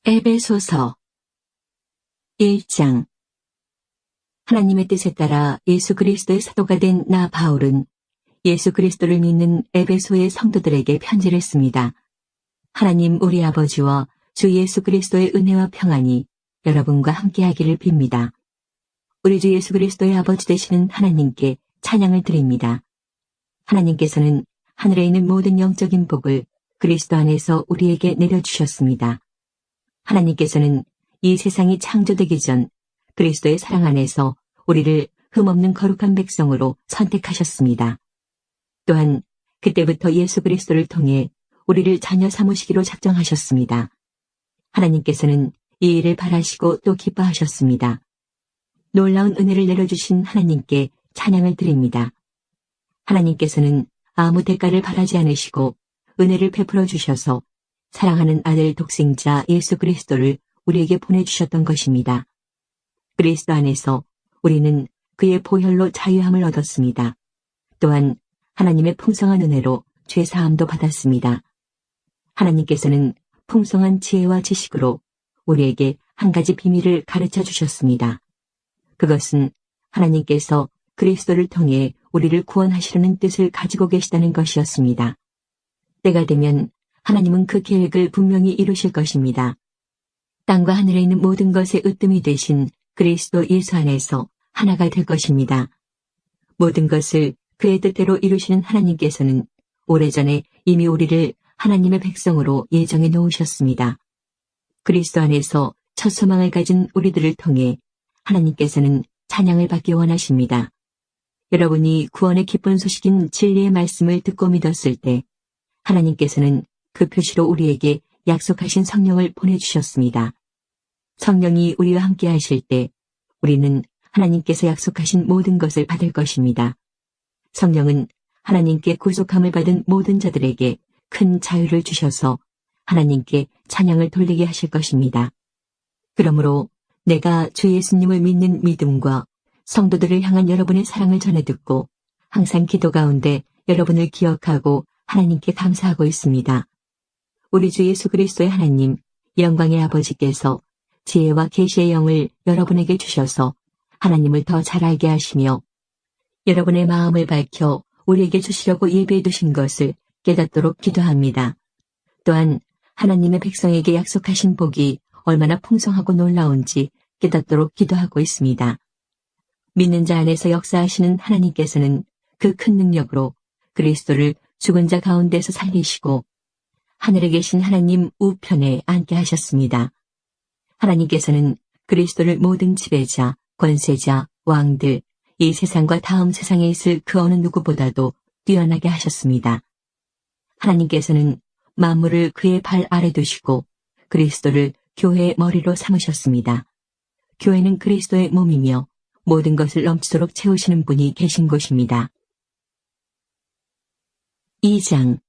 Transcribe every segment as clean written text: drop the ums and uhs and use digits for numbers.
에베소서 1장. 하나님의 뜻에 따라 예수 그리스도의 사도가 된 나 바울은 예수 그리스도를 믿는 에베소의 성도들에게 편지를 씁니다. 하나님 우리 아버지와 주 예수 그리스도의 은혜와 평안이 여러분과 함께하기를 빕니다. 우리 주 예수 그리스도의 아버지 되시는 하나님께 찬양을 드립니다. 하나님께서는 하늘에 있는 모든 영적인 복을 그리스도 안에서 우리에게 내려주셨습니다. 하나님께서는 이 세상이 창조되기 전 그리스도의 사랑 안에서 우리를 흠없는 거룩한 백성으로 선택하셨습니다. 또한 그때부터 예수 그리스도를 통해 우리를 자녀 삼으시기로 작정하셨습니다. 하나님께서는 이 일을 바라시고 또 기뻐하셨습니다. 놀라운 은혜를 내려주신 하나님께 찬양을 드립니다. 하나님께서는 아무 대가를 바라지 않으시고 은혜를 베풀어 주셔서 사랑하는 아들 독생자 예수 그리스도를 우리에게 보내주셨던 것입니다. 그리스도 안에서 우리는 그의 보혈로 자유함을 얻었습니다. 또한 하나님의 풍성한 은혜로 죄사함도 받았습니다. 하나님께서는 풍성한 지혜와 지식으로 우리에게 한 가지 비밀을 가르쳐 주셨습니다. 그것은 하나님께서 그리스도를 통해 우리를 구원하시려는 뜻을 가지고 계시다는 것이었습니다. 때가 되면 하나님은 그 계획을 분명히 이루실 것입니다. 땅과 하늘에 있는 모든 것의 으뜸이 되신 그리스도 예수 안에서 하나가 될 것입니다. 모든 것을 그의 뜻대로 이루시는 하나님께서는 오래전에 이미 우리를 하나님의 백성으로 예정해 놓으셨습니다. 그리스도 안에서 첫 소망을 가진 우리들을 통해 하나님께서는 찬양을 받기 원하십니다. 여러분이 구원의 기쁜 소식인 진리의 말씀을 듣고 믿었을 때 하나님께서는 그 표시로 우리에게 약속하신 성령을 보내주셨습니다. 성령이 우리와 함께 하실 때 우리는 하나님께서 약속하신 모든 것을 받을 것입니다. 성령은 하나님께 구속함을 받은 모든 자들에게 큰 자유를 주셔서 하나님께 찬양을 돌리게 하실 것입니다. 그러므로 내가 주 예수님을 믿는 믿음과 성도들을 향한 여러분의 사랑을 전해 듣고 항상 기도 가운데 여러분을 기억하고 하나님께 감사하고 있습니다. 우리 주 예수 그리스도의 하나님, 영광의 아버지께서 지혜와 계시의 영을 여러분에게 주셔서 하나님을 더 잘 알게 하시며 여러분의 마음을 밝혀 우리에게 주시려고 예비해 두신 것을 깨닫도록 기도합니다. 또한 하나님의 백성에게 약속하신 복이 얼마나 풍성하고 놀라운지 깨닫도록 기도하고 있습니다. 믿는 자 안에서 역사하시는 하나님께서는 그 큰 능력으로 그리스도를 죽은 자 가운데서 살리시고 하늘에 계신 하나님 우편에 앉게 하셨습니다. 하나님께서는 그리스도를 모든 지배자, 권세자, 왕들, 이 세상과 다음 세상에 있을 그 어느 누구보다도 뛰어나게 하셨습니다. 하나님께서는 만물을 그의 발 아래 두시고 그리스도를 교회의 머리로 삼으셨습니다. 교회는 그리스도의 몸이며 모든 것을 넘치도록 채우시는 분이 계신 곳입니다. 2장.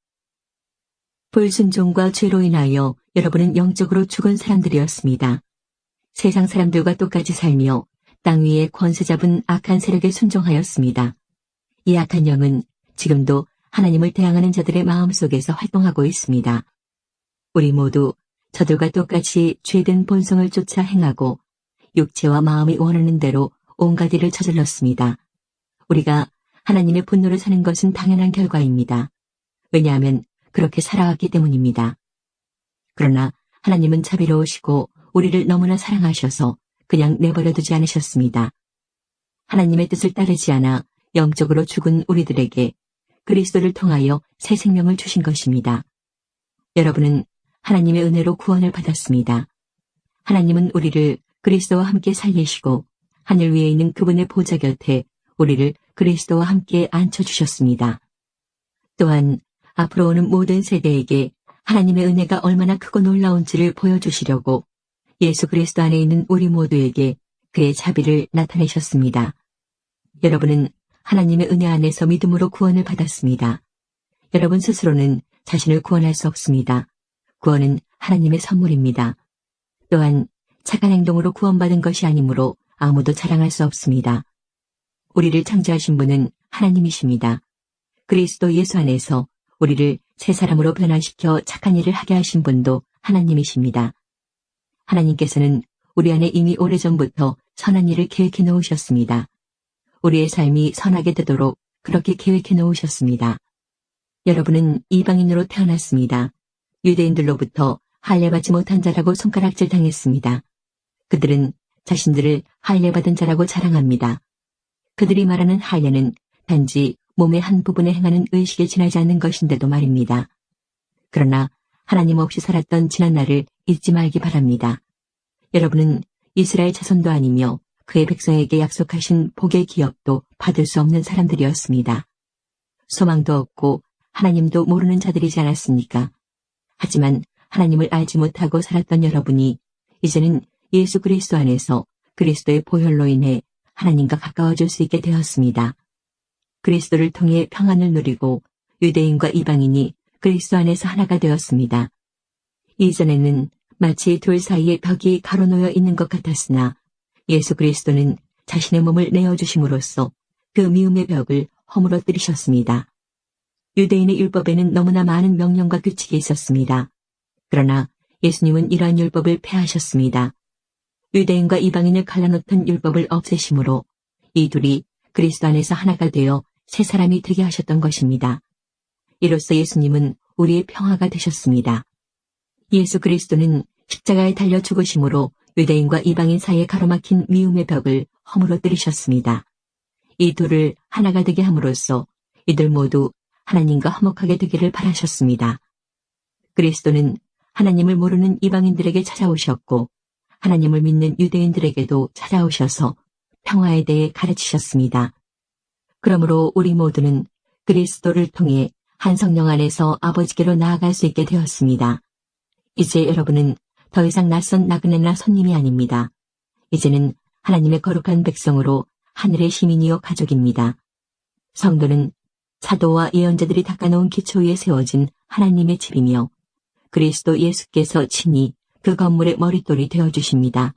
불순종과 죄로 인하여 여러분은 영적으로 죽은 사람들이었습니다. 세상 사람들과 똑같이 살며 땅 위에 권세 잡은 악한 세력에 순종하였습니다. 이 악한 영은 지금도 하나님을 대항하는 자들의 마음속에서 활동하고 있습니다. 우리 모두 저들과 똑같이 죄된 본성을 쫓아 행하고 육체와 마음이 원하는 대로 온갖 일을 저질렀습니다. 우리가 하나님의 분노를 사는 것은 당연한 결과입니다. 왜냐하면 그렇게 살아왔기 때문입니다. 그러나 하나님은 자비로우시고 우리를 너무나 사랑하셔서 그냥 내버려 두지 않으셨습니다. 하나님의 뜻을 따르지 않아 영적으로 죽은 우리들에게 그리스도를 통하여 새 생명을 주신 것입니다. 여러분은 하나님의 은혜로 구원을 받았습니다. 하나님은 우리를 그리스도와 함께 살리시고 하늘 위에 있는 그분의 보좌 곁에 우리를 그리스도와 함께 앉혀주셨습니다. 또한 앞으로 오는 모든 세대에게 하나님의 은혜가 얼마나 크고 놀라운지를 보여주시려고 예수 그리스도 안에 있는 우리 모두에게 그의 자비를 나타내셨습니다. 여러분은 하나님의 은혜 안에서 믿음으로 구원을 받았습니다. 여러분 스스로는 자신을 구원할 수 없습니다. 구원은 하나님의 선물입니다. 또한 착한 행동으로 구원받은 것이 아니므로 아무도 자랑할 수 없습니다. 우리를 창조하신 분은 하나님이십니다. 그리스도 예수 안에서 우리를 새 사람으로 변화시켜 착한 일을 하게 하신 분도 하나님이십니다. 하나님께서는 우리 안에 이미 오래전부터 선한 일을 계획해 놓으셨습니다. 우리의 삶이 선하게 되도록 그렇게 계획해 놓으셨습니다. 여러분은 이방인으로 태어났습니다. 유대인들로부터 할례받지 못한 자라고 손가락질 당했습니다. 그들은 자신들을 할례받은 자라고 자랑합니다. 그들이 말하는 할례는 단지 몸의 한 부분에 행하는 의식에 지나지 않는 것인데도 말입니다. 그러나 하나님 없이 살았던 지난 날을 잊지 말기 바랍니다. 여러분은 이스라엘 자손도 아니며 그의 백성에게 약속하신 복의 기업도 받을 수 없는 사람들이었습니다. 소망도 없고 하나님도 모르는 자들이지 않았습니까? 하지만 하나님을 알지 못하고 살았던 여러분이 이제는 예수 그리스도 안에서 그리스도의 보혈로 인해 하나님과 가까워질 수 있게 되었습니다. 그리스도를 통해 평안을 누리고 유대인과 이방인이 그리스도 안에서 하나가 되었습니다. 이전에는 마치 둘 사이에 벽이 가로놓여 있는 것 같았으나 예수 그리스도는 자신의 몸을 내어주심으로써 그 미움의 벽을 허물어뜨리셨습니다. 유대인의 율법에는 너무나 많은 명령과 규칙이 있었습니다. 그러나 예수님은 이러한 율법을 폐하셨습니다. 유대인과 이방인을 갈라놓던 율법을 없애심으로 이 둘이 그리스도 안에서 하나가 되어 새 사람이 되게 하셨던 것입니다. 이로써 예수님은 우리의 평화가 되셨습니다. 예수 그리스도는 십자가에 달려 죽으심으로 유대인과 이방인 사이에 가로막힌 미움의 벽을 허물어뜨리셨습니다. 이 둘을 하나가 되게 함으로써 이들 모두 하나님과 화목하게 되기를 바라셨습니다. 그리스도는 하나님을 모르는 이방인들에게 찾아오셨고 하나님을 믿는 유대인들에게도 찾아오셔서 평화에 대해 가르치셨습니다. 그러므로 우리 모두는 그리스도를 통해 한 성령 안에서 아버지께로 나아갈 수 있게 되었습니다. 이제 여러분은 더 이상 낯선 나그네나 손님이 아닙니다. 이제는 하나님의 거룩한 백성으로 하늘의 시민이요 가족입니다. 성도는 사도와 예언자들이 닦아놓은 기초 위에 세워진 하나님의 집이며 그리스도 예수께서 친히 그 건물의 머릿돌이 되어주십니다.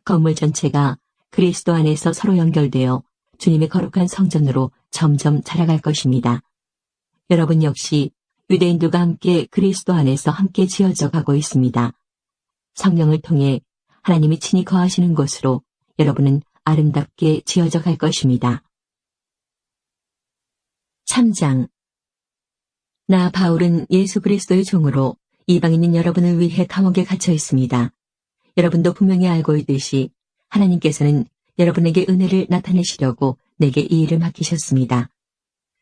건물 전체가 그리스도 안에서 서로 연결되어 주님의 거룩한 성전으로 점점 자라갈 것입니다. 여러분 역시 유대인들과 함께 그리스도 안에서 함께 지어져 가고 있습니다. 성령을 통해 하나님이 친히 거하시는 곳으로 여러분은 아름답게 지어져 갈 것입니다. 3장. 나 바울은 예수 그리스도의 종으로 이방인인 여러분을 위해 감옥에 갇혀 있습니다. 여러분도 분명히 알고 있듯이 하나님께서는 여러분에게 은혜를 나타내시려고 내게 이 일을 맡기셨습니다.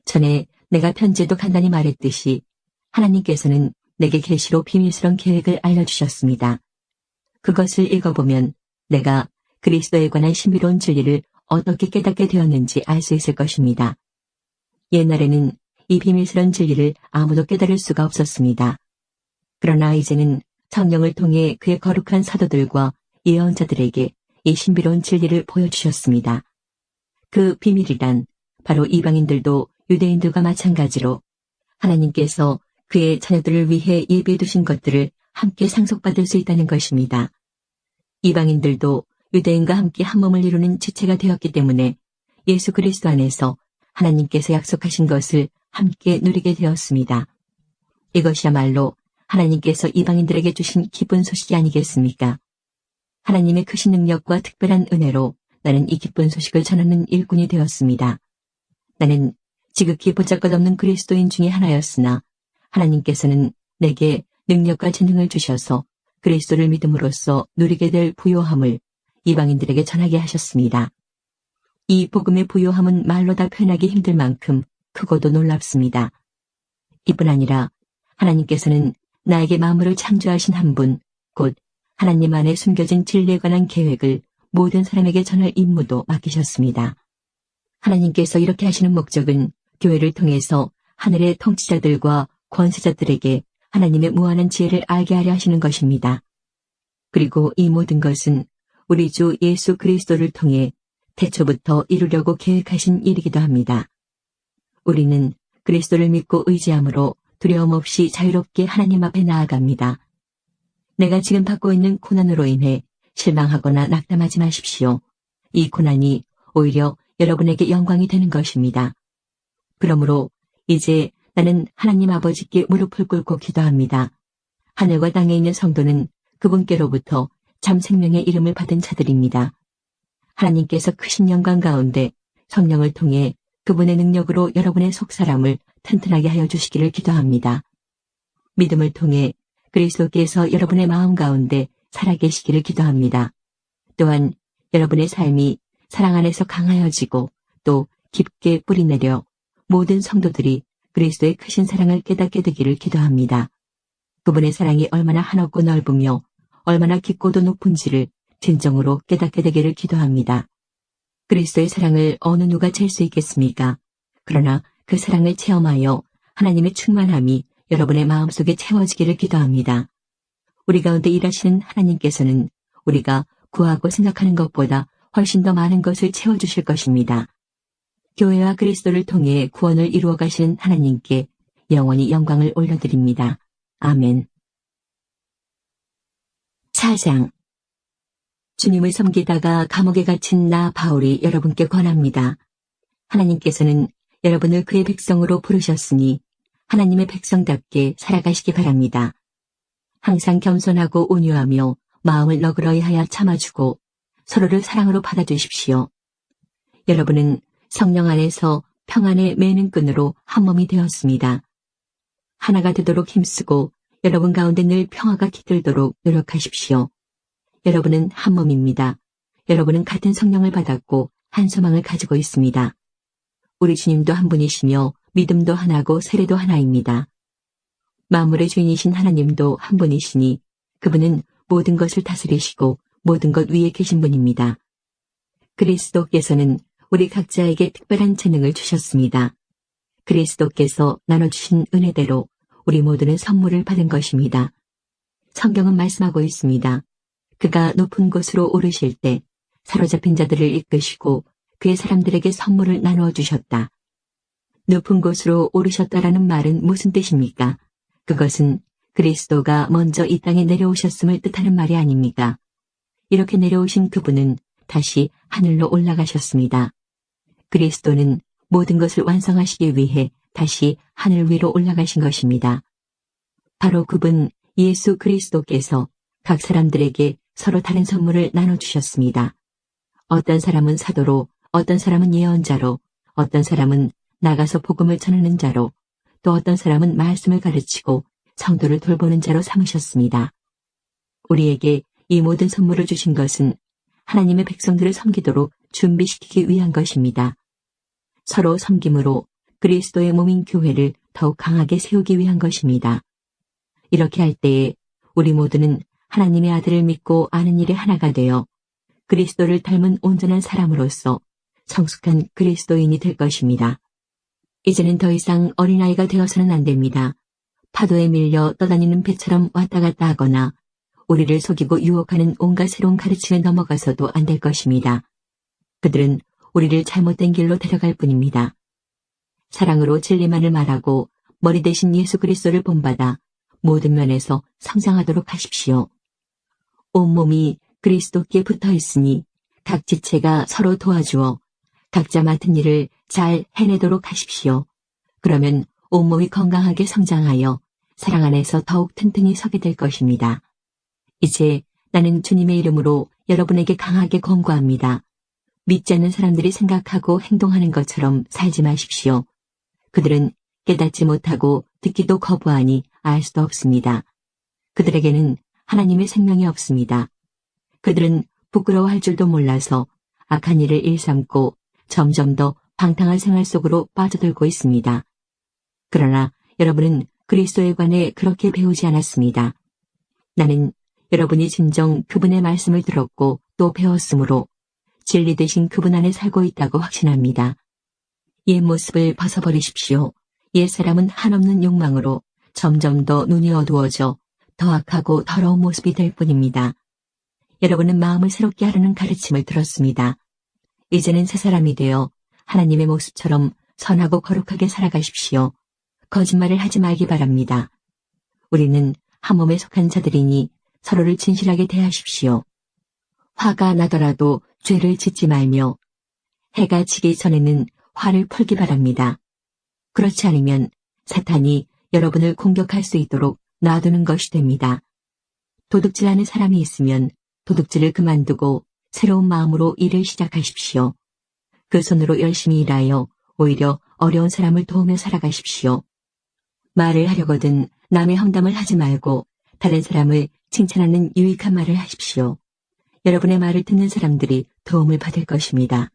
전에 내가 편지에도 간단히 말했듯이 하나님께서는 내게 계시로 비밀스러운 계획을 알려주셨습니다. 그것을 읽어보면 내가 그리스도에 관한 신비로운 진리를 어떻게 깨닫게 되었는지 알 수 있을 것입니다. 옛날에는 이 비밀스러운 진리를 아무도 깨달을 수가 없었습니다. 그러나 이제는 성령을 통해 그의 거룩한 사도들과 예언자들에게 이 신비로운 진리를 보여주셨습니다. 그 비밀이란 바로 이방인들도 유대인들과 마찬가지로 하나님께서 그의 자녀들을 위해 예비해 두신 것들을 함께 상속받을 수 있다는 것입니다. 이방인들도 유대인과 함께 한 몸을 이루는 지체가 되었기 때문에 예수 그리스도 안에서 하나님께서 약속하신 것을 함께 누리게 되었습니다. 이것이야말로 하나님께서 이방인들에게 주신 기쁜 소식이 아니겠습니까? 하나님의 크신 능력과 특별한 은혜로 나는 이 기쁜 소식을 전하는 일꾼이 되었습니다. 나는 지극히 보잘것없는 그리스도인 중에 하나였으나 하나님께서는 내게 능력과 재능을 주셔서 그리스도를 믿음으로써 누리게 될 부요함을 이방인들에게 전하게 하셨습니다. 이 복음의 부요함은 말로 다 표현하기 힘들 만큼 크고도 놀랍습니다. 이뿐 아니라 하나님께서는 나에게 만물을 창조하신 한 분, 곧 하나님 안에 숨겨진 진리에 관한 계획을 모든 사람에게 전할 임무도 맡기셨습니다. 하나님께서 이렇게 하시는 목적은 교회를 통해서 하늘의 통치자들과 권세자들에게 하나님의 무한한 지혜를 알게 하려 하시는 것입니다. 그리고 이 모든 것은 우리 주 예수 그리스도를 통해 태초부터 이루려고 계획하신 일이기도 합니다. 우리는 그리스도를 믿고 의지함으로 두려움 없이 자유롭게 하나님 앞에 나아갑니다. 내가 지금 받고 있는 고난으로 인해 실망하거나 낙담하지 마십시오. 이 고난이 오히려 여러분에게 영광이 되는 것입니다. 그러므로 이제 나는 하나님 아버지께 무릎을 꿇고 기도합니다. 하늘과 땅에 있는 성도는 그분께로부터 참 생명의 이름을 받은 자들입니다. 하나님께서 크신 영광 가운데 성령을 통해 그분의 능력으로 여러분의 속사람을 튼튼하게 하여 주시기를 기도합니다. 믿음을 통해 그리스도께서 여러분의 마음 가운데 살아계시기를 기도합니다. 또한 여러분의 삶이 사랑 안에서 강하여지고 또 깊게 뿌리내려 모든 성도들이 그리스도의 크신 사랑을 깨닫게 되기를 기도합니다. 그분의 사랑이 얼마나 한없고 넓으며 얼마나 깊고도 높은지를 진정으로 깨닫게 되기를 기도합니다. 그리스도의 사랑을 어느 누가 잴 수 있겠습니까? 그러나 그 사랑을 체험하여 하나님의 충만함이 여러분의 마음속에 채워지기를 기도합니다. 우리 가운데 일하시는 하나님께서는 우리가 구하고 생각하는 것보다 훨씬 더 많은 것을 채워주실 것입니다. 교회와 그리스도를 통해 구원을 이루어 가시는 하나님께 영원히 영광을 올려드립니다. 아멘. 4장. 주님을 섬기다가 감옥에 갇힌 나 바울이 여러분께 권합니다. 하나님께서는 여러분을 그의 백성으로 부르셨으니 하나님의 백성답게 살아가시기 바랍니다. 항상 겸손하고 온유하며 마음을 너그러이 하여 참아주고 서로를 사랑으로 받아주십시오. 여러분은 성령 안에서 평안의 매는 끈으로 한 몸이 되었습니다. 하나가 되도록 힘쓰고 여러분 가운데 늘 평화가 깃들도록 노력하십시오. 여러분은 한 몸입니다. 여러분은 같은 성령을 받았고 한 소망을 가지고 있습니다. 우리 주님도 한 분이시며 믿음도 하나고 세례도 하나입니다. 만물의 주인이신 하나님도 한 분이시니 그분은 모든 것을 다스리시고 모든 것 위에 계신 분입니다. 그리스도께서는 우리 각자에게 특별한 재능을 주셨습니다. 그리스도께서 나눠주신 은혜대로 우리 모두는 선물을 받은 것입니다. 성경은 말씀하고 있습니다. 그가 높은 곳으로 오르실 때 사로잡힌 자들을 이끄시고 그의 사람들에게 선물을 나누어 주셨다. 높은 곳으로 오르셨다라는 말은 무슨 뜻입니까? 그것은 그리스도가 먼저 이 땅에 내려오셨음을 뜻하는 말이 아닙니까? 이렇게 내려오신 그분은 다시 하늘로 올라가셨습니다. 그리스도는 모든 것을 완성하시기 위해 다시 하늘 위로 올라가신 것입니다. 바로 그분 예수 그리스도께서 각 사람들에게 서로 다른 선물을 나눠주셨습니다. 어떤 사람은 사도로, 어떤 사람은 예언자로, 어떤 사람은 나가서 복음을 전하는 자로, 또 어떤 사람은 말씀을 가르치고 성도를 돌보는 자로 삼으셨습니다. 우리에게 이 모든 선물을 주신 것은 하나님의 백성들을 섬기도록 준비시키기 위한 것입니다. 서로 섬김으로 그리스도의 몸인 교회를 더욱 강하게 세우기 위한 것입니다. 이렇게 할 때에 우리 모두는 하나님의 아들을 믿고 아는 일에 하나가 되어 그리스도를 닮은 온전한 사람으로서 성숙한 그리스도인이 될 것입니다. 이제는 더 이상 어린아이가 되어서는 안 됩니다. 파도에 밀려 떠다니는 배처럼 왔다 갔다 하거나 우리를 속이고 유혹하는 온갖 새로운 가르침에 넘어가서도 안 될 것입니다. 그들은 우리를 잘못된 길로 데려갈 뿐입니다. 사랑으로 진리만을 말하고 머리 대신 예수 그리스도를 본받아 모든 면에서 성장하도록 하십시오. 온몸이 그리스도께 붙어 있으니 각 지체가 서로 도와주어 각자 맡은 일을 잘 해내도록 하십시오. 그러면 온몸이 건강하게 성장하여 사랑 안에서 더욱 튼튼히 서게 될 것입니다. 이제 나는 주님의 이름으로 여러분에게 강하게 권고합니다. 믿지 않는 사람들이 생각하고 행동하는 것처럼 살지 마십시오. 그들은 깨닫지 못하고 듣기도 거부하니 알 수도 없습니다. 그들에게는 하나님의 생명이 없습니다. 그들은 부끄러워할 줄도 몰라서 악한 일을 일삼고 점점 더 방탕한 생활 속으로 빠져들고 있습니다. 그러나 여러분은 그리스도에 관해 그렇게 배우지 않았습니다. 나는 여러분이 진정 그분의 말씀을 들었고 또 배웠으므로 진리 되신 그분 안에 살고 있다고 확신합니다. 옛 모습을 벗어버리십시오. 옛 사람은 한없는 욕망으로 점점 더 눈이 어두워져 더 악하고 더러운 모습이 될 뿐입니다. 여러분은 마음을 새롭게 하려는 가르침을 들었습니다. 이제는 새 사람이 되어 하나님의 모습처럼 선하고 거룩하게 살아가십시오. 거짓말을 하지 말기 바랍니다. 우리는 한 몸에 속한 자들이니 서로를 진실하게 대하십시오. 화가 나더라도 죄를 짓지 말며 해가 지기 전에는 화를 풀기 바랍니다. 그렇지 않으면 사탄이 여러분을 공격할 수 있도록 놔두는 것이 됩니다. 도둑질하는 사람이 있으면 도둑질을 그만두고 새로운 마음으로 일을 시작하십시오. 그 손으로 열심히 일하여 오히려 어려운 사람을 도우며 살아가십시오. 말을 하려거든 남의 험담을 하지 말고 다른 사람을 칭찬하는 유익한 말을 하십시오. 여러분의 말을 듣는 사람들이 도움을 받을 것입니다.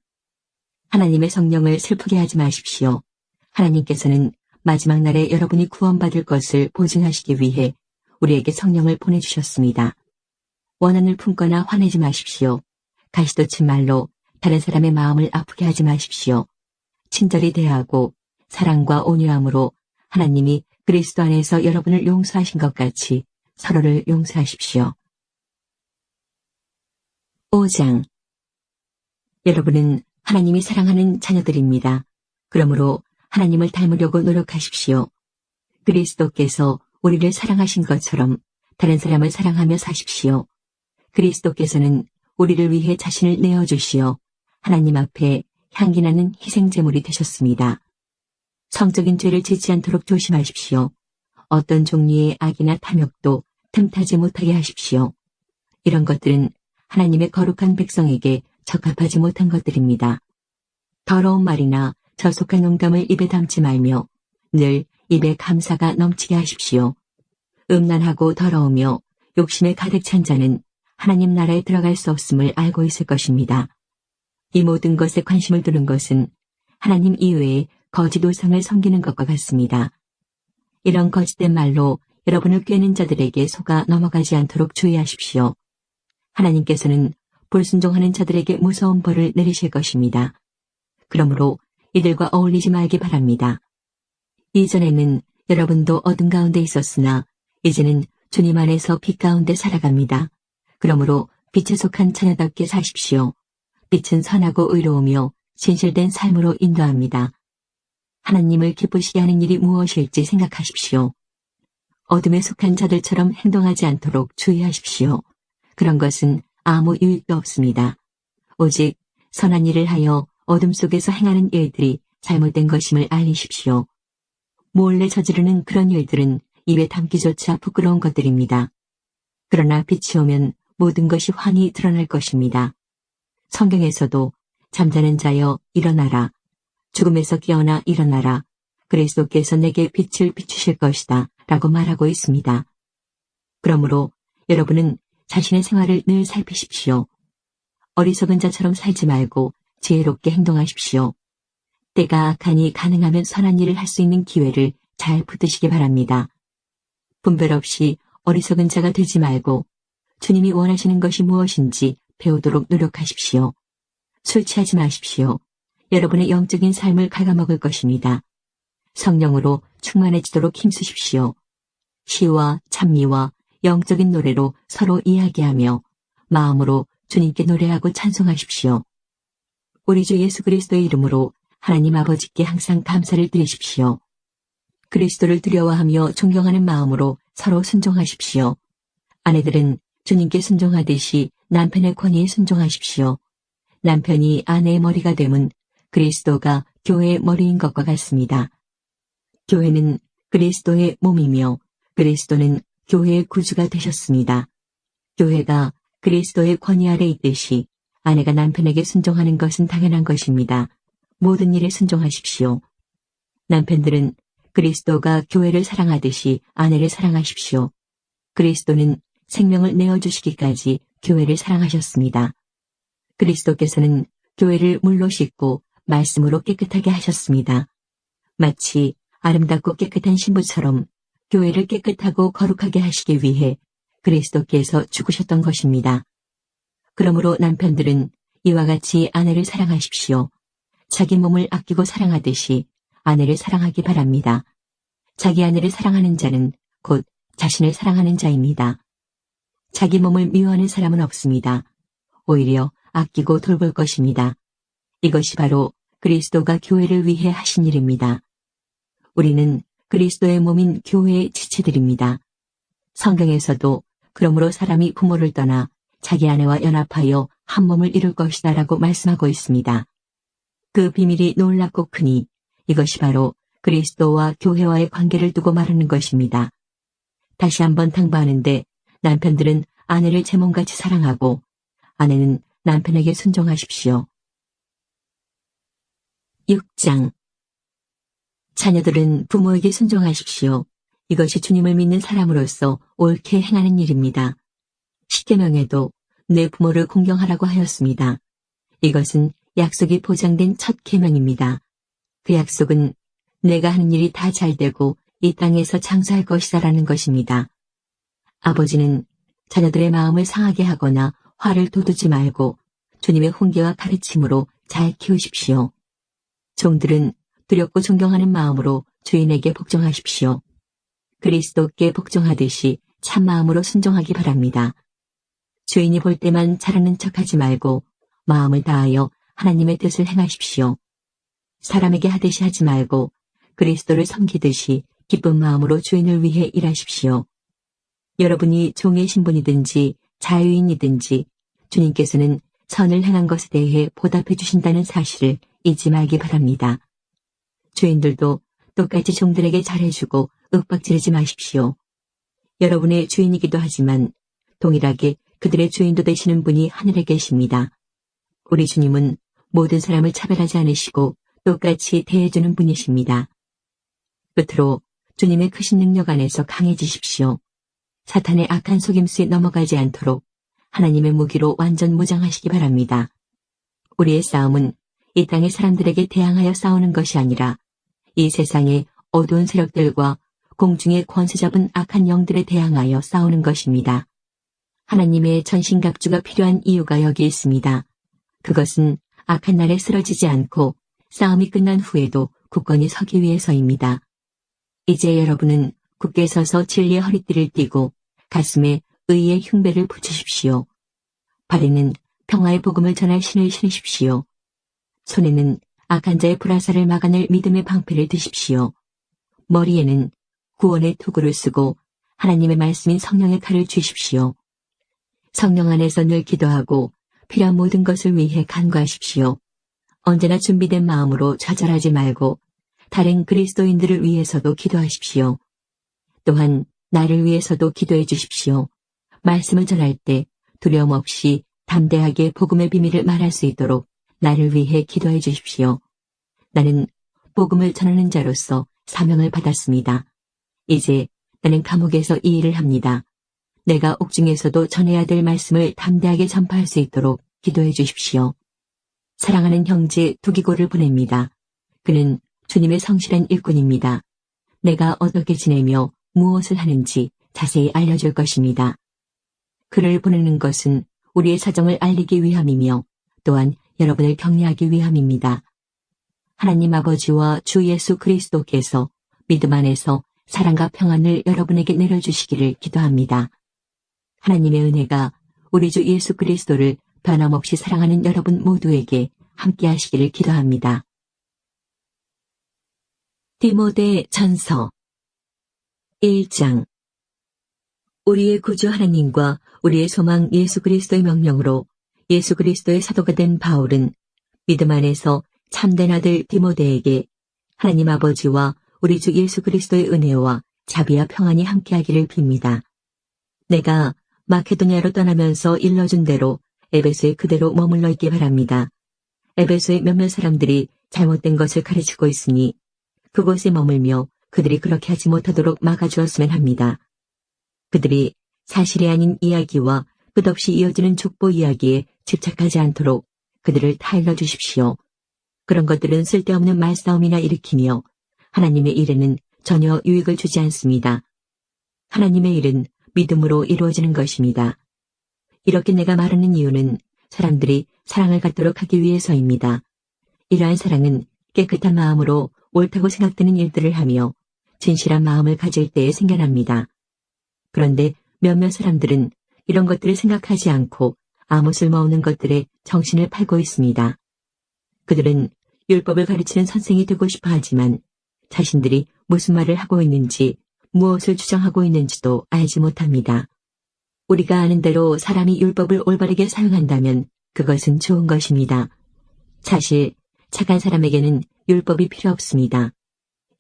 하나님의 성령을 슬프게 하지 마십시오. 하나님께서는 마지막 날에 여러분이 구원받을 것을 보증하시기 위해 우리에게 성령을 보내주셨습니다. 원한을 품거나 화내지 마십시오. 가시돋친 말로 다른 사람의 마음을 아프게 하지 마십시오. 친절히 대하고 사랑과 온유함으로 하나님이 그리스도 안에서 여러분을 용서하신 것 같이 서로를 용서하십시오. 5장. 여러분은 하나님이 사랑하는 자녀들입니다. 그러므로 하나님을 닮으려고 노력하십시오. 그리스도께서 우리를 사랑하신 것처럼 다른 사람을 사랑하며 사십시오. 그리스도께서는 우리를 위해 자신을 내어주시어 하나님 앞에 향기나는 희생제물이 되셨습니다. 성적인 죄를 짓지 않도록 조심하십시오. 어떤 종류의 악이나 탐욕도 틈타지 못하게 하십시오. 이런 것들은 하나님의 거룩한 백성에게 적합하지 못한 것들입니다. 더러운 말이나 저속한 농담을 입에 담지 말며 늘 입에 감사가 넘치게 하십시오. 음란하고 더러우며 욕심에 가득 찬 자는 하나님 나라에 들어갈 수 없음을 알고 있을 것입니다. 이 모든 것에 관심을 두는 것은 하나님 이외에 거짓 우상을 섬기는 것과 같습니다. 이런 거짓된 말로 여러분을 꿰는 자들에게 속아 넘어가지 않도록 주의하십시오. 하나님께서는 불순종하는 자들에게 무서운 벌을 내리실 것입니다. 그러므로 이들과 어울리지 말기 바랍니다. 이전에는 여러분도 어둠 가운데 있었으나 이제는 주님 안에서 빛 가운데 살아갑니다. 그러므로 빛에 속한 자녀답게 사십시오. 빛은 선하고 의로우며 진실된 삶으로 인도합니다. 하나님을 기쁘시게 하는 일이 무엇일지 생각하십시오. 어둠에 속한 자들처럼 행동하지 않도록 주의하십시오. 그런 것은 아무 유익도 없습니다. 오직 선한 일을 하여 어둠 속에서 행하는 일들이 잘못된 것임을 알리십시오. 몰래 저지르는 그런 일들은 입에 담기조차 부끄러운 것들입니다. 그러나 빛이 오면 모든 것이 환히 드러날 것입니다. 성경에서도 잠자는 자여 일어나라. 죽음에서 깨어나 일어나라. 그리스도께서 내게 빛을 비추실 것이다. 라고 말하고 있습니다. 그러므로 여러분은 자신의 생활을 늘 살피십시오. 어리석은 자처럼 살지 말고 지혜롭게 행동하십시오. 때가 악하니 가능하면 선한 일을 할 수 있는 기회를 잘 붙드시기 바랍니다. 분별 없이 어리석은 자가 되지 말고 주님이 원하시는 것이 무엇인지 배우도록 노력하십시오. 술 취하지 마십시오. 여러분의 영적인 삶을 갉아먹을 것입니다. 성령으로 충만해지도록 힘쓰십시오. 시와 찬미와 영적인 노래로 서로 이야기하며 마음으로 주님께 노래하고 찬송하십시오. 우리 주 예수 그리스도의 이름으로 하나님 아버지께 항상 감사를 드리십시오. 그리스도를 두려워하며 존경하는 마음으로 서로 순종하십시오. 아내들은 주님께 순종하듯이 남편의 권위에 순종하십시오. 남편이 아내의 머리가 되면 그리스도가 교회의 머리인 것과 같습니다. 교회는 그리스도의 몸이며 그리스도는 교회의 구주가 되셨습니다. 교회가 그리스도의 권위 아래 있듯이 아내가 남편에게 순종하는 것은 당연한 것입니다. 모든 일에 순종하십시오. 남편들은 그리스도가 교회를 사랑하듯이 아내를 사랑하십시오. 그리스도는 생명을 내어주시기까지 교회를 사랑하셨습니다. 그리스도께서는 교회를 물로 씻고 말씀으로 깨끗하게 하셨습니다. 마치 아름답고 깨끗한 신부처럼 교회를 깨끗하고 거룩하게 하시기 위해 그리스도께서 죽으셨던 것입니다. 그러므로 남편들은 이와 같이 아내를 사랑하십시오. 자기 몸을 아끼고 사랑하듯이 아내를 사랑하기 바랍니다. 자기 아내를 사랑하는 자는 곧 자신을 사랑하는 자입니다. 자기 몸을 미워하는 사람은 없습니다. 오히려 아끼고 돌볼 것입니다. 이것이 바로 그리스도가 교회를 위해 하신 일입니다. 우리는 그리스도의 몸인 교회의 지체들입니다. 성경에서도 그러므로 사람이 부모를 떠나 자기 아내와 연합하여 한 몸을 이룰 것이다 라고 말씀하고 있습니다. 그 비밀이 놀랍고 크니 이것이 바로 그리스도와 교회와의 관계를 두고 말하는 것입니다. 다시 한번 당부하는데 남편들은 아내를 제 몸같이 사랑하고 아내는 남편에게 순종하십시오. 6장 자녀들은 부모에게 순종하십시오. 이것이 주님을 믿는 사람으로서 옳게 행하는 일입니다. 십계명에도 내 부모를 공경하라고 하였습니다. 이것은 약속이 보장된 첫 계명입니다. 그 약속은 내가 하는 일이 다 잘되고 이 땅에서 장수할 것이다라는 것입니다. 아버지는 자녀들의 마음을 상하게 하거나 화를 돋우지 말고 주님의 훈계와 가르침으로 잘 키우십시오. 종들은 두렵고 존경하는 마음으로 주인에게 복종하십시오. 그리스도께 복종하듯이 참 마음으로 순종하기 바랍니다. 주인이 볼 때만 잘하는 척하지 말고 마음을 다하여 하나님의 뜻을 행하십시오. 사람에게 하듯이 하지 말고 그리스도를 섬기듯이 기쁜 마음으로 주인을 위해 일하십시오. 여러분이 종의 신분이든지 자유인이든지 주님께서는 선을 행한 것에 대해 보답해 주신다는 사실을 잊지 말기 바랍니다. 주인들도 똑같이 종들에게 잘해주고 윽박지르지 마십시오. 여러분의 주인이기도 하지만 동일하게 그들의 주인도 되시는 분이 하늘에 계십니다. 우리 주님은 모든 사람을 차별하지 않으시고 똑같이 대해주는 분이십니다. 끝으로 주님의 크신 능력 안에서 강해지십시오. 사탄의 악한 속임수에 넘어가지 않도록 하나님의 무기로 완전 무장하시기 바랍니다. 우리의 싸움은 이 땅의 사람들에게 대항하여 싸우는 것이 아니라 이 세상의 어두운 세력들과 공중의 권세 잡은 악한 영들에 대항하여 싸우는 것입니다. 하나님의 전신갑주가 필요한 이유가 여기 있습니다. 그것은 악한 날에 쓰러지지 않고 싸움이 끝난 후에도 굳건히 서기 위해서입니다. 이제 여러분은 굳게 서서 진리의 허리띠를 띠고 가슴에 의의 흉배를 붙이십시오. 발에는 평화의 복음을 전할 신을 신으십시오. 손에는 악한 자의 불화살을 막아낼 믿음의 방패를 드십시오. 머리에는 구원의 투구를 쓰고 하나님의 말씀인 성령의 칼을 쥐십시오. 성령 안에서 늘 기도하고 필요한 모든 것을 위해 간구하십시오. 언제나 준비된 마음으로 좌절하지 말고 다른 그리스도인들을 위해서도 기도하십시오. 또한 나를 위해서도 기도해 주십시오. 말씀을 전할 때 두려움 없이 담대하게 복음의 비밀을 말할 수 있도록 나를 위해 기도해 주십시오. 나는 복음을 전하는 자로서 사명을 받았습니다. 이제 나는 감옥에서 이 일을 합니다. 내가 옥중에서도 전해야 될 말씀을 담대하게 전파할 수 있도록 기도해 주십시오. 사랑하는 형제 두기고를 보냅니다. 그는 주님의 성실한 일꾼입니다. 내가 어떻게 지내며 무엇을 하는지 자세히 알려줄 것입니다. 그를 보내는 것은 우리의 사정을 알리기 위함이며 또한 여러분을 격려하기 위함입니다. 하나님 아버지와 주 예수 그리스도께서 믿음 안에서 사랑과 평안을 여러분에게 내려주시기를 기도합니다. 하나님의 은혜가 우리 주 예수 그리스도를 변함없이 사랑하는 여러분 모두에게 함께 하시기를 기도합니다. 디모데 전서 1장 우리의 구주 하나님과 우리의 소망 예수 그리스도의 명령으로 예수 그리스도의 사도가 된 바울은 믿음 안에서 참된 아들 디모데에게 하나님 아버지와 우리 주 예수 그리스도의 은혜와 자비와 평안이 함께하기를 빕니다. 내가 마케도니아로 떠나면서 일러준 대로 에베소에 그대로 머물러 있기 바랍니다. 에베소의 몇몇 사람들이 잘못된 것을 가르치고 있으니 그곳에 머물며 그들이 그렇게 하지 못하도록 막아주었으면 합니다. 그들이 사실이 아닌 이야기와 끝없이 이어지는 족보 이야기에 집착하지 않도록 그들을 타일러 주십시오. 그런 것들은 쓸데없는 말싸움이나 일으키며 하나님의 일에는 전혀 유익을 주지 않습니다. 하나님의 일은 믿음으로 이루어지는 것입니다. 이렇게 내가 말하는 이유는 사람들이 사랑을 갖도록 하기 위해서입니다. 이러한 사랑은 깨끗한 마음으로 옳다고 생각되는 일들을 하며 진실한 마음을 가질 때에 생겨납니다. 그런데 몇몇 사람들은 이런 것들을 생각하지 않고 아무 쓸모없는 것들에 정신을 팔고 있습니다. 그들은 율법을 가르치는 선생이 되고 싶어 하지만 자신들이 무슨 말을 하고 있는지 무엇을 주장하고 있는지도 알지 못합니다. 우리가 아는 대로 사람이 율법을 올바르게 사용한다면 그것은 좋은 것입니다. 사실 착한 사람에게는 율법이 필요 없습니다.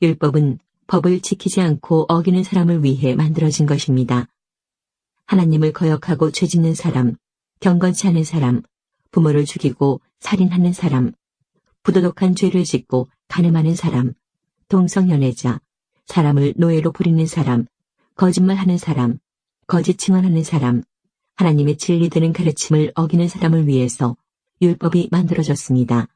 율법은 법을 지키지 않고 어기는 사람을 위해 만들어진 것입니다. 하나님을 거역하고 죄짓는 사람, 경건치 않은 사람, 부모를 죽이고 살인하는 사람, 부도덕한 죄를 짓고 간음하는 사람, 동성연애자, 사람을 노예로 부리는 사람, 거짓말하는 사람, 거짓 증언하는 사람, 하나님의 진리되는 가르침을 어기는 사람을 위해서 율법이 만들어졌습니다.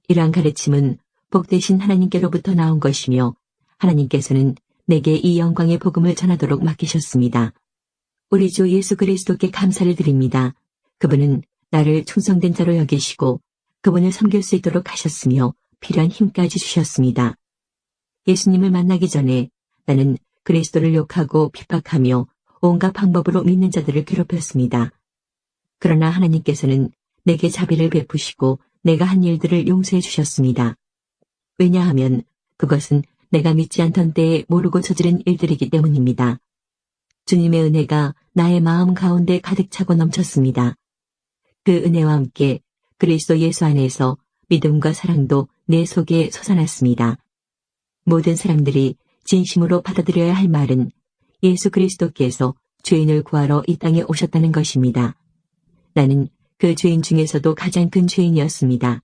이러한 가르침은 복되신 하나님께로부터 나온 것이며 하나님께서는 내게 이 영광의 복음을 전하도록 맡기셨습니다. 우리 주 예수 그리스도께 감사를 드립니다. 그분은 나를 충성된 자로 여기시고 그분을 섬길 수 있도록 하셨으며 필요한 힘까지 주셨습니다. 예수님을 만나기 전에 나는 그리스도를 욕하고 핍박하며 온갖 방법으로 믿는 자들을 괴롭혔습니다. 그러나 하나님께서는 내게 자비를 베푸시고 내가 한 일들을 용서해 주셨습니다. 왜냐하면 그것은 내가 믿지 않던 때에 모르고 저지른 일들이기 때문입니다. 주님의 은혜가 나의 마음 가운데 가득 차고 넘쳤습니다. 그 은혜와 함께 그리스도 예수 안에서 믿음과 사랑도 내 속에 솟아났습니다. 모든 사람들이 진심으로 받아들여야 할 말은 예수 그리스도께서 죄인을 구하러 이 땅에 오셨다는 것입니다. 나는 그 죄인 중에서도 가장 큰 죄인이었습니다.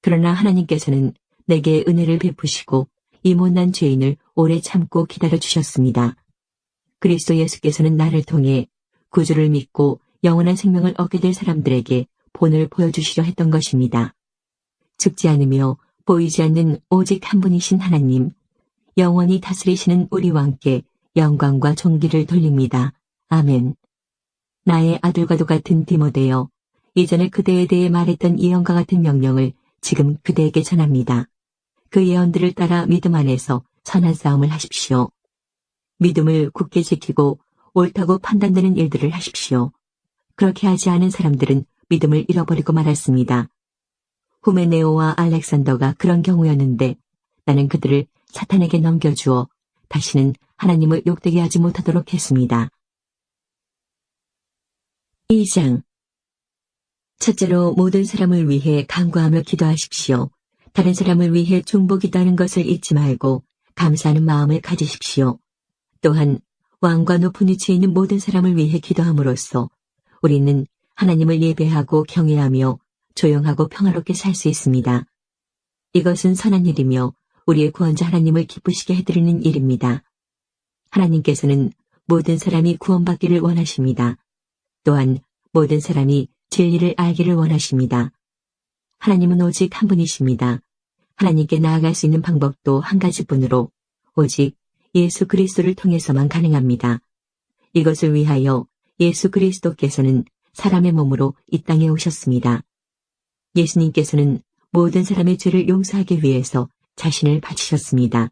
그러나 하나님께서는 내게 은혜를 베푸시고 이 못난 죄인을 오래 참고 기다려 주셨습니다. 그리스도 예수께서는 나를 통해 구주를 믿고 영원한 생명을 얻게 될 사람들에게 본을 보여주시려 했던 것입니다. 죽지 않으며 보이지 않는 오직 한 분이신 하나님, 영원히 다스리시는 우리 왕께 영광과 존귀를 돌립니다. 아멘. 나의 아들과도 같은 디모데여, 이전에 그대에 대해 말했던 예언과 같은 명령을 지금 그대에게 전합니다. 그 예언들을 따라 믿음 안에서 선한 싸움을 하십시오. 믿음을 굳게 지키고 옳다고 판단되는 일들을 하십시오. 그렇게 하지 않은 사람들은 믿음을 잃어버리고 말았습니다. 후메네오와 알렉산더가 그런 경우였는데 나는 그들을 사탄에게 넘겨주어 다시는 하나님을 욕되게 하지 못하도록 했습니다. 2장. 첫째로 모든 사람을 위해 간구하며 기도하십시오. 다른 사람을 위해 중보기도하는 것을 잊지 말고 감사하는 마음을 가지십시오. 또한 왕과 높은 위치에 있는 모든 사람을 위해 기도함으로써 우리는 하나님을 예배하고 경외하며 조용하고 평화롭게 살 수 있습니다. 이것은 선한 일이며 우리의 구원자 하나님을 기쁘시게 해드리는 일입니다. 하나님께서는 모든 사람이 구원받기를 원하십니다. 또한 모든 사람이 진리를 알기를 원하십니다. 하나님은 오직 한 분이십니다. 하나님께 나아갈 수 있는 방법도 한 가지뿐으로 오직 예수 그리스도를 통해서만 가능합니다. 이것을 위하여 예수 그리스도께서는 사람의 몸으로 이 땅에 오셨습니다. 예수님께서는 모든 사람의 죄를 용서하기 위해서 자신을 바치셨습니다.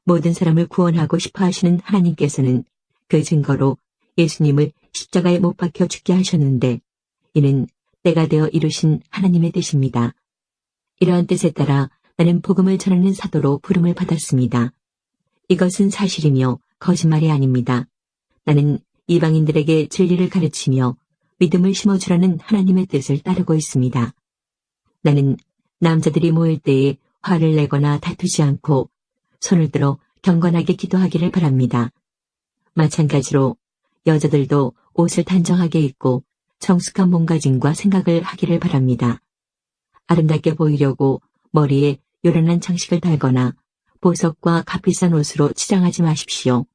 모든 사람을 구원하고 싶어 하시는 하나님께서는 그 증거로 예수님을 십자가에 못 박혀 죽게 하셨는데 이는 때가 되어 이루신 하나님의 뜻입니다. 이러한 뜻에 따라 나는 복음을 전하는 사도로 부름을 받았습니다. 이것은 사실이며 거짓말이 아닙니다. 나는 이방인들에게 진리를 가르치며 믿음을 심어주라는 하나님의 뜻을 따르고 있습니다. 나는 남자들이 모일 때에 화를 내거나 다투지 않고 손을 들어 경건하게 기도하기를 바랍니다. 마찬가지로 여자들도 옷을 단정하게 입고 정숙한 몸가짐과 생각을 하기를 바랍니다. 아름답게 보이려고 머리에 요란한 장식을 달거나 보석과 값비싼 옷으로 치장하지 마십시오.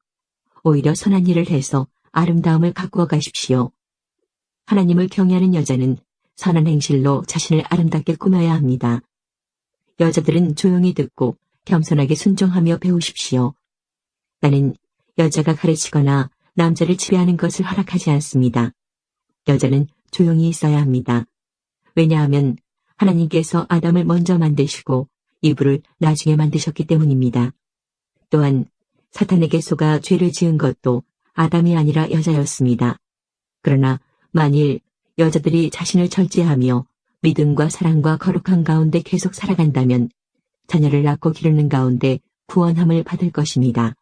오히려 선한 일을 해서 아름다움을 가꾸어 가십시오. 하나님을 경외하는 여자는 선한 행실로 자신을 아름답게 꾸며야 합니다. 여자들은 조용히 듣고 겸손하게 순종하며 배우십시오. 나는 여자가 가르치거나 남자를 지배하는 것을 허락하지 않습니다. 여자는 조용히 있어야 합니다. 왜냐하면 하나님께서 아담을 먼저 만드시고 이브를 나중에 만드셨기 때문입니다. 또한 사탄에게 속아 죄를 지은 것도 아담이 아니라 여자였습니다. 그러나 만일 여자들이 자신을 절제하며 믿음과 사랑과 거룩한 가운데 계속 살아간다면 자녀를 낳고 기르는 가운데 구원함을 받을 것입니다.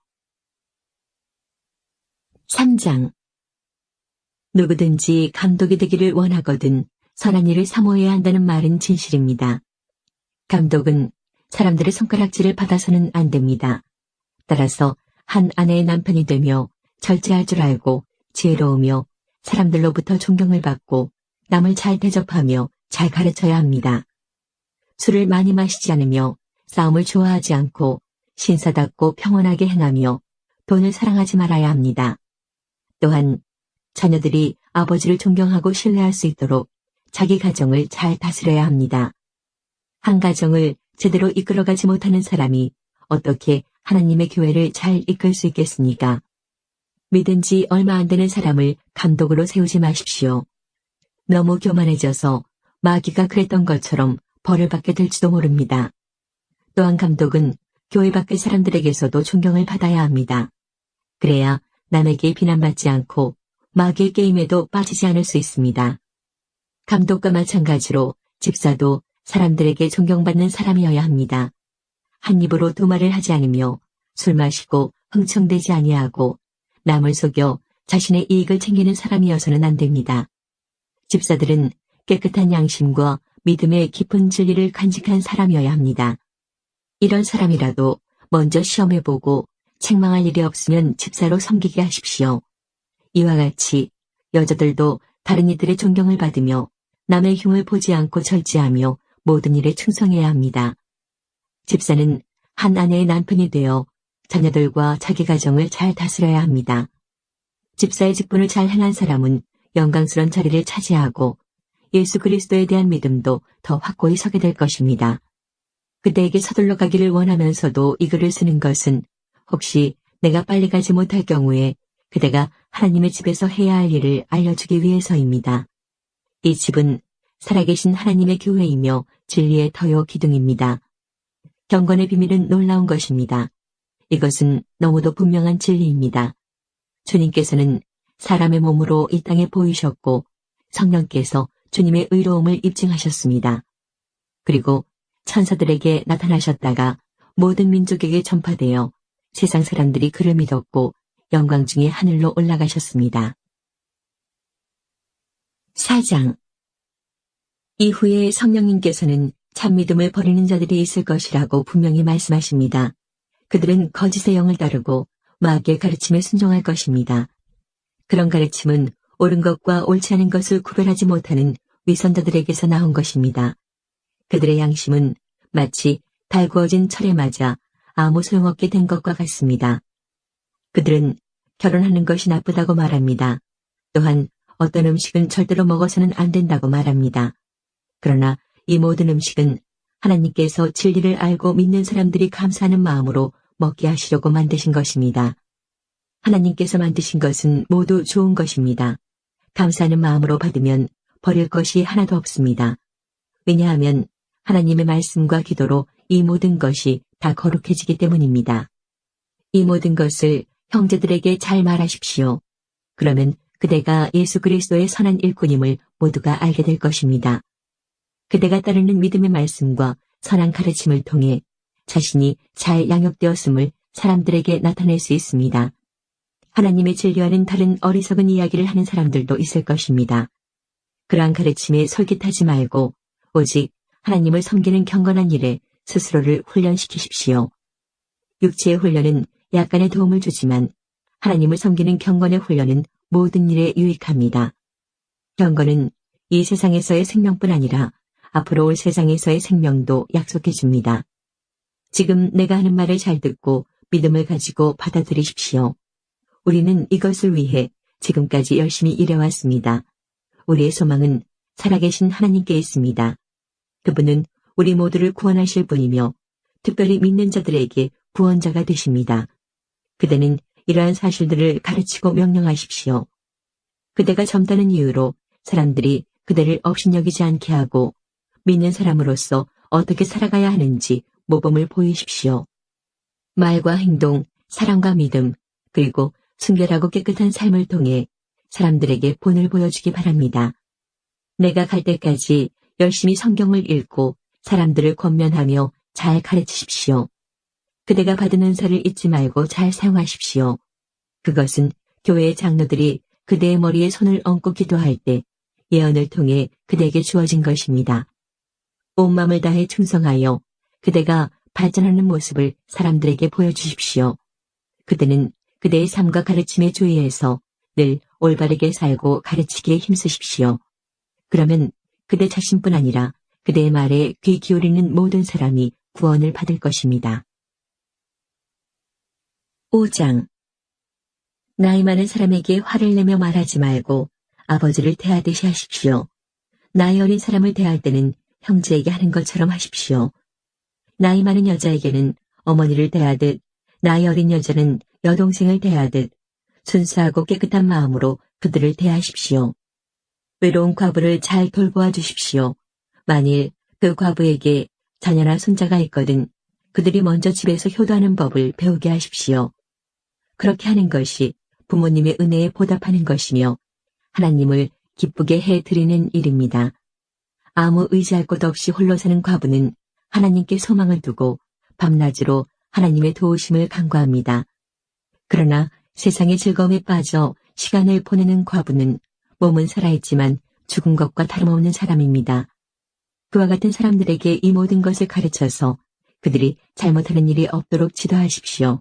3장. 누구든지 감독이 되기를 원하거든 선한 일을 사모해야 한다는 말은 진실입니다. 감독은 사람들의 손가락질을 받아서는 안 됩니다. 따라서 한 아내의 남편이 되며 절제할 줄 알고 지혜로우며 사람들로부터 존경을 받고 남을 잘 대접하며 잘 가르쳐야 합니다. 술을 많이 마시지 않으며 싸움을 좋아하지 않고 신사답고 평온하게 행하며 돈을 사랑하지 말아야 합니다. 또한 자녀들이 아버지를 존경하고 신뢰할 수 있도록 자기 가정을 잘 다스려야 합니다. 한 가정을 제대로 이끌어가지 못하는 사람이 어떻게 하나님의 교회를 잘 이끌 수 있겠습니까? 믿은 지 얼마 안 되는 사람을 감독으로 세우지 마십시오. 너무 교만해져서 마귀가 그랬던 것처럼 벌을 받게 될지도 모릅니다. 또한 감독은 교회 밖의 사람들에게서도 존경을 받아야 합니다. 그래야 남에게 비난받지 않고 마귀의 게임에도 빠지지 않을 수 있습니다. 감독과 마찬가지로 집사도 사람들에게 존경받는 사람이어야 합니다. 한 입으로 두 말을 하지 않으며 술 마시고 흥청대지 아니하고 남을 속여 자신의 이익을 챙기는 사람이어서는 안 됩니다. 집사들은 깨끗한 양심과 믿음의 깊은 진리를 간직한 사람이어야 합니다. 이런 사람이라도 먼저 시험해보고 책망할 일이 없으면 집사로 섬기게 하십시오. 이와 같이 여자들도 다른 이들의 존경을 받으며 남의 흉을 보지 않고 절제하며 모든 일에 충성해야 합니다. 집사는 한 아내의 남편이 되어 자녀들과 자기 가정을 잘 다스려야 합니다. 집사의 직분을 잘 행한 사람은 영광스러운 자리를 차지하고 예수 그리스도에 대한 믿음도 더 확고히 서게 될 것입니다. 그대에게 서둘러 가기를 원하면서도 이 글을 쓰는 것은 혹시 내가 빨리 가지 못할 경우에 그대가 하나님의 집에서 해야 할 일을 알려주기 위해서입니다. 이 집은 살아계신 하나님의 교회이며 진리의 터요 기둥입니다. 경건의 비밀은 놀라운 것입니다. 이것은 너무도 분명한 진리입니다. 주님께서는 사람의 몸으로 이 땅에 보이셨고 성령께서 주님의 의로움을 입증하셨습니다. 그리고 천사들에게 나타나셨다가 모든 민족에게 전파되어 세상 사람들이 그를 믿었고 영광 중에 하늘로 올라가셨습니다. 4장 이후에 성령님께서는 참믿음을 버리는 자들이 있을 것이라고 분명히 말씀하십니다. 그들은 거짓의 영을 따르고 마귀의 가르침에 순종할 것입니다. 그런 가르침은 옳은 것과 옳지 않은 것을 구별하지 못하는 위선자들에게서 나온 것입니다. 그들의 양심은 마치 달구어진 철에 맞아 아무 소용없게 된 것과 같습니다. 그들은 결혼하는 것이 나쁘다고 말합니다. 또한 어떤 음식은 절대로 먹어서는 안 된다고 말합니다. 그러나 이 모든 음식은 하나님께서 진리를 알고 믿는 사람들이 감사하는 마음으로 먹게 하시려고 만드신 것입니다. 하나님께서 만드신 것은 모두 좋은 것입니다. 감사하는 마음으로 받으면 버릴 것이 하나도 없습니다. 왜냐하면 하나님의 말씀과 기도로 이 모든 것이 다 거룩해지기 때문입니다. 이 모든 것을 형제들에게 잘 말하십시오. 그러면 그대가 예수 그리스도의 선한 일꾼임을 모두가 알게 될 것입니다. 그대가 따르는 믿음의 말씀과 선한 가르침을 통해 자신이 잘 양육되었음을 사람들에게 나타낼 수 있습니다. 하나님의 진리와는 다른 어리석은 이야기를 하는 사람들도 있을 것입니다. 그러한 가르침에 솔깃하지 말고 오직 하나님을 섬기는 경건한 일에 스스로를 훈련시키십시오. 육체의 훈련은 약간의 도움을 주지만 하나님을 섬기는 경건의 훈련은 모든 일에 유익합니다. 경건은 이 세상에서의 생명뿐 아니라 앞으로 올 세상에서의 생명도 약속해 줍니다. 지금 내가 하는 말을 잘 듣고 믿음을 가지고 받아들이십시오. 우리는 이것을 위해 지금까지 열심히 일해왔습니다. 우리의 소망은 살아계신 하나님께 있습니다. 그분은 우리 모두를 구원하실 분이며 특별히 믿는 자들에게 구원자가 되십니다. 그대는 이러한 사실들을 가르치고 명령하십시오. 그대가 젊다는 이유로 사람들이 그대를 업신여기지 않게 하고 믿는 사람으로서 어떻게 살아가야 하는지 모범을 보이십시오. 말과 행동, 사랑과 믿음, 그리고 순결하고 깨끗한 삶을 통해 사람들에게 본을 보여주기 바랍니다. 내가 갈 때까지 열심히 성경을 읽고 사람들을 권면하며 잘 가르치십시오. 그대가 받은 은사를 잊지 말고 잘 사용하십시오. 그것은 교회의 장로들이 그대의 머리에 손을 얹고 기도할 때 예언을 통해 그대에게 주어진 것입니다. 온 마음을 다해 충성하여 그대가 발전하는 모습을 사람들에게 보여주십시오. 그대는 그대의 삶과 가르침에 주의해서 늘 올바르게 살고 가르치기에 힘쓰십시오. 그러면 그대 자신뿐 아니라 그대의 말에 귀 기울이는 모든 사람이 구원을 받을 것입니다. 5장. 나이 많은 사람에게 화를 내며 말하지 말고 아버지를 대하듯이 하십시오. 나이 어린 사람을 대할 때는 형제에게 하는 것처럼 하십시오. 나이 많은 여자에게는 어머니를 대하듯, 나이 어린 여자는 여동생을 대하듯 순수하고 깨끗한 마음으로 그들을 대하십시오. 외로운 과부를 잘 돌보아 주십시오. 만일 그 과부에게 자녀나 손자가 있거든 그들이 먼저 집에서 효도하는 법을 배우게 하십시오. 그렇게 하는 것이 부모님의 은혜에 보답하는 것이며 하나님을 기쁘게 해드리는 일입니다. 아무 의지할 곳 없이 홀로 사는 과부는 하나님께 소망을 두고 밤낮으로 하나님의 도우심을 간구합니다. 그러나 세상의 즐거움에 빠져 시간을 보내는 과부는 몸은 살아있지만 죽은 것과 다름없는 사람입니다. 그와 같은 사람들에게 이 모든 것을 가르쳐서 그들이 잘못하는 일이 없도록 지도하십시오.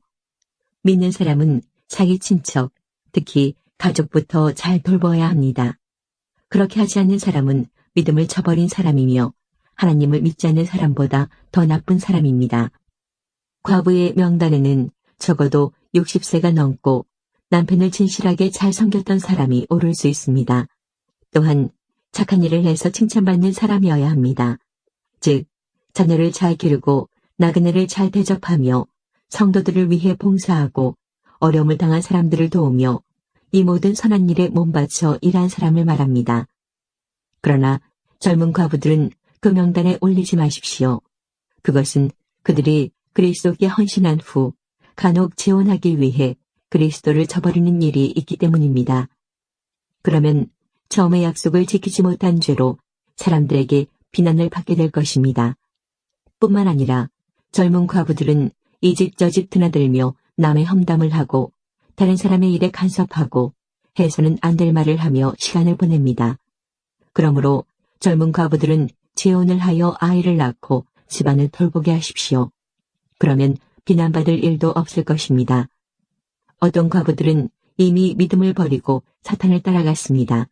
믿는 사람은 자기 친척, 특히 가족부터 잘 돌보아야 합니다. 그렇게 하지 않는 사람은 믿음을 저버린 사람이며 하나님을 믿지 않는 사람보다 더 나쁜 사람입니다. 과부의 명단에는 적어도 60세가 넘고 남편을 진실하게 잘 섬겼던 사람이 오를 수 있습니다. 또한 착한 일을 해서 칭찬받는 사람이어야 합니다. 즉, 자녀를 잘 기르고 나그네를 잘 대접하며 성도들을 위해 봉사하고 어려움을 당한 사람들을 도우며 이 모든 선한 일에 몸바쳐 일한 사람을 말합니다. 그러나 젊은 과부들은 그 명단에 올리지 마십시오. 그것은 그들이 그리스도께 헌신한 후 간혹 재혼하기 위해 그리스도를 저버리는 일이 있기 때문입니다. 그러면 처음의 약속을 지키지 못한 죄로 사람들에게 비난을 받게 될 것입니다. 뿐만 아니라 젊은 과부들은 이 집 저 집 드나들며 남의 험담을 하고 다른 사람의 일에 간섭하고 해서는 안 될 말을 하며 시간을 보냅니다. 그러므로 젊은 과부들은 재혼을 하여 아이를 낳고 집안을 돌보게 하십시오. 그러면 비난받을 일도 없을 것입니다. 어떤 과부들은 이미 믿음을 버리고 사탄을 따라갔습니다.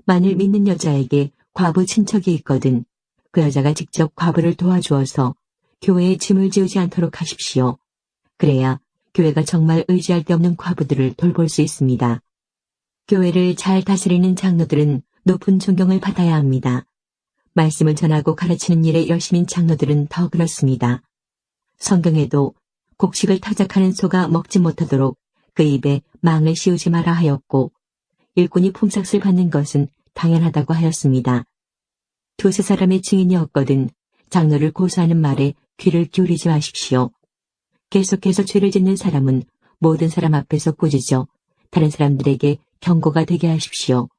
만일 믿는 여자에게 과부 친척이 있거든 그 여자가 직접 과부를 도와주어서 교회에 짐을 지우지 않도록 하십시오. 그래야 교회가 정말 의지할 데 없는 과부들을 돌볼 수 있습니다. 교회를 잘 다스리는 장로들은 높은 존경을 받아야 합니다. 말씀을 전하고 가르치는 일에 열심인 장로들은 더 그렇습니다. 성경에도 곡식을 타작하는 소가 먹지 못하도록 그 입에 망을 씌우지 마라 하였고 일꾼이 품삯을 받는 것은 당연하다고 하였습니다. 두세 사람의 증인이 없거든 장로를 고소하는 말에 귀를 기울이지 마십시오. 계속해서 죄를 짓는 사람은 모든 사람 앞에서 꾸짖어 다른 사람들에게 경고가 되게 하십시오.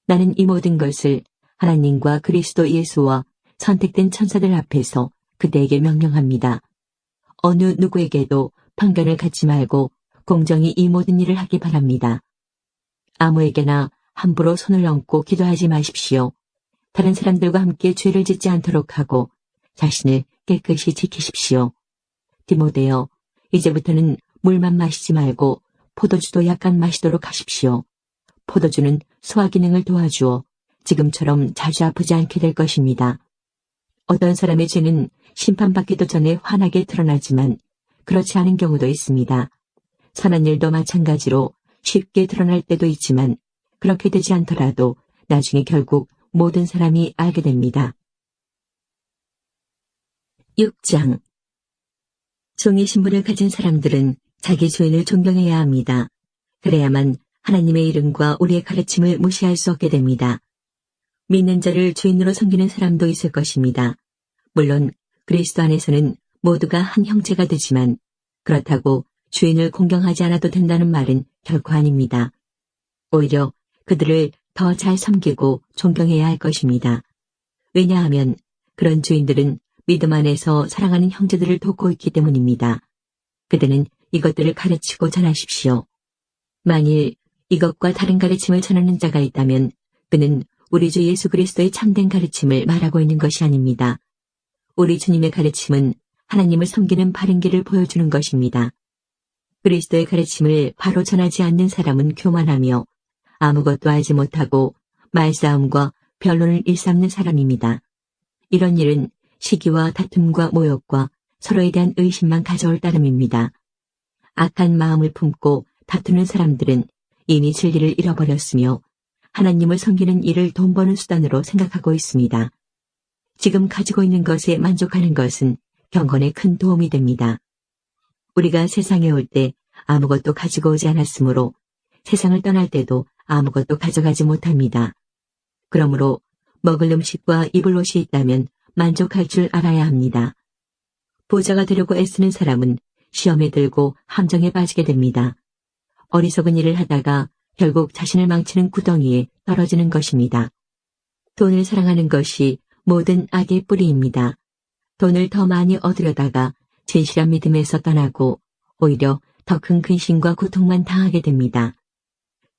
나는 이 모든 것을 하나님과 그리스도 예수와 선택된 천사들 앞에서 그대에게 명령합니다. 어느 누구에게도 편견을 갖지 말고 공정히 이 모든 일을 하기 바랍니다. 아무에게나 함부로 손을 얹고 기도하지 마십시오. 다른 사람들과 함께 죄를 짓지 않도록 하고 자신을 깨끗이 지키십시오. 디모데여, 이제부터는 물만 마시지 말고 포도주도 약간 마시도록 하십시오. 포도주는 소화 기능을 도와주어 지금처럼 자주 아프지 않게 될 것입니다. 어떤 사람의 죄는 심판받기도 전에 환하게 드러나지만 그렇지 않은 경우도 있습니다. 선한 일도 마찬가지로 쉽게 드러날 때도 있지만 그렇게 되지 않더라도 나중에 결국 모든 사람이 알게 됩니다. 6장. 종의 신분을 가진 사람들은 자기 주인을 존경해야 합니다. 그래야만 하나님의 이름과 우리의 가르침을 무시할 수 없게 됩니다. 믿는 자를 주인으로 섬기는 사람도 있을 것입니다. 물론 그리스도 안에서는 모두가 한 형제가 되지만 그렇다고 주인을 공경하지 않아도 된다는 말은 결코 아닙니다. 오히려 그들을 더 잘 섬기고 존경해야 할 것입니다. 왜냐하면 그런 주인들은 믿음 안에서 사랑하는 형제들을 돕고 있기 때문입니다. 그들은 이것들을 가르치고 전하십시오. 만일 이것과 다른 가르침을 전하는 자가 있다면 그는 우리 주 예수 그리스도의 참된 가르침을 말하고 있는 것이 아닙니다. 우리 주님의 가르침은 하나님을 섬기는 바른 길을 보여주는 것입니다. 그리스도의 가르침을 바로 전하지 않는 사람은 교만하며 아무것도 알지 못하고 말싸움과 변론을 일삼는 사람입니다. 이런 일은 시기와 다툼과 모욕과 서로에 대한 의심만 가져올 따름입니다. 악한 마음을 품고 다투는 사람들은 이미 진리를 잃어버렸으며 하나님을 섬기는 일을 돈 버는 수단으로 생각하고 있습니다. 지금 가지고 있는 것에 만족하는 것은 경건에 큰 도움이 됩니다. 우리가 세상에 올 때 아무것도 가지고 오지 않았으므로 세상을 떠날 때도 아무것도 가져가지 못합니다. 그러므로 먹을 음식과 입을 옷이 있다면 만족할 줄 알아야 합니다. 부자가 되려고 애쓰는 사람은 시험에 들고 함정에 빠지게 됩니다. 어리석은 일을 하다가 결국 자신을 망치는 구덩이에 떨어지는 것입니다. 돈을 사랑하는 것이 모든 악의 뿌리입니다. 돈을 더 많이 얻으려다가 진실한 믿음에서 떠나고 오히려 더 큰 근심과 고통만 당하게 됩니다.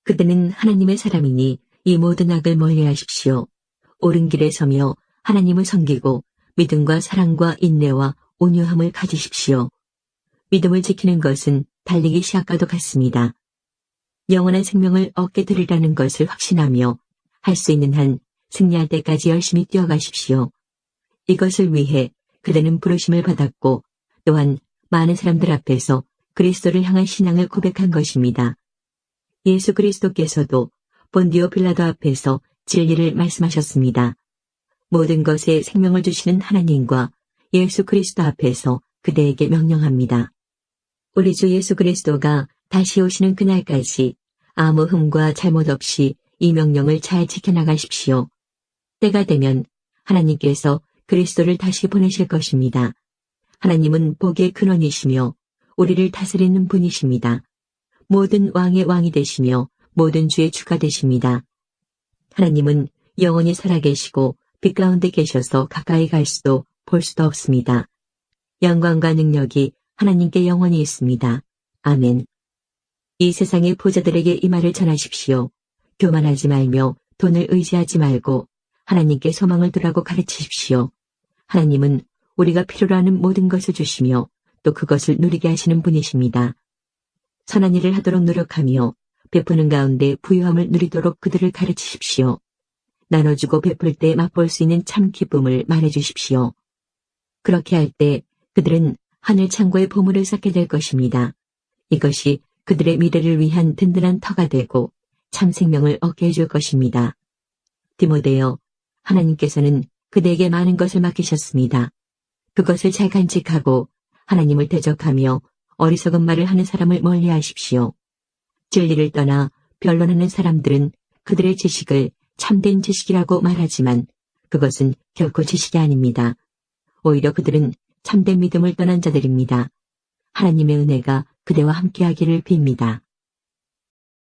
그대는 하나님의 사람이니 이 모든 악을 멀리하십시오. 옳은 길에 서며 하나님을 섬기고 믿음과 사랑과 인내와 온유함을 가지십시오. 믿음을 지키는 것은 달리기 시합과도 같습니다. 영원한 생명을 얻게 되리라는 것을 확신하며 할 수 있는 한 승리할 때까지 열심히 뛰어가십시오. 이것을 위해 그대는 부르심을 받았고 또한 많은 사람들 앞에서 그리스도를 향한 신앙을 고백한 것입니다. 예수 그리스도께서도 본디오 빌라도 앞에서 진리를 말씀하셨습니다. 모든 것에 생명을 주시는 하나님과 예수 그리스도 앞에서 그대에게 명령합니다. 우리 주 예수 그리스도가 다시 오시는 그날까지 아무 흠과 잘못 없이 이 명령을 잘 지켜나가십시오. 때가 되면 하나님께서 그리스도를 다시 보내실 것입니다. 하나님은 복의 근원이시며 우리를 다스리는 분이십니다. 모든 왕의 왕이 되시며 모든 주의 주가 되십니다. 하나님은 영원히 살아계시고 빛 가운데 계셔서 가까이 갈 수도 볼 수도 없습니다. 영광과 능력이 하나님께 영원히 있습니다. 아멘. 이 세상의 부자들에게 이 말을 전하십시오. 교만하지 말며 돈을 의지하지 말고 하나님께 소망을 두라고 가르치십시오. 하나님은 우리가 필요로 하는 모든 것을 주시며 또 그것을 누리게 하시는 분이십니다. 선한 일을 하도록 노력하며 베푸는 가운데 부유함을 누리도록 그들을 가르치십시오. 나눠주고 베풀 때 맛볼 수 있는 참 기쁨을 말해주십시오. 그렇게 할 때 그들은 하늘 창고에 보물을 쌓게 될 것입니다. 이것이 그들의 미래를 위한 든든한 터가 되고 참 생명을 얻게 해줄 것입니다. 디모데여, 하나님께서는 그대에게 많은 것을 맡기셨습니다. 그것을 잘 간직하고 하나님을 대적하며 어리석은 말을 하는 사람을 멀리하십시오. 진리를 떠나 변론하는 사람들은 그들의 지식을 참된 지식이라고 말하지만 그것은 결코 지식이 아닙니다. 오히려 그들은 참된 믿음을 떠난 자들입니다. 하나님의 은혜가 그대와 함께하기를 빕니다.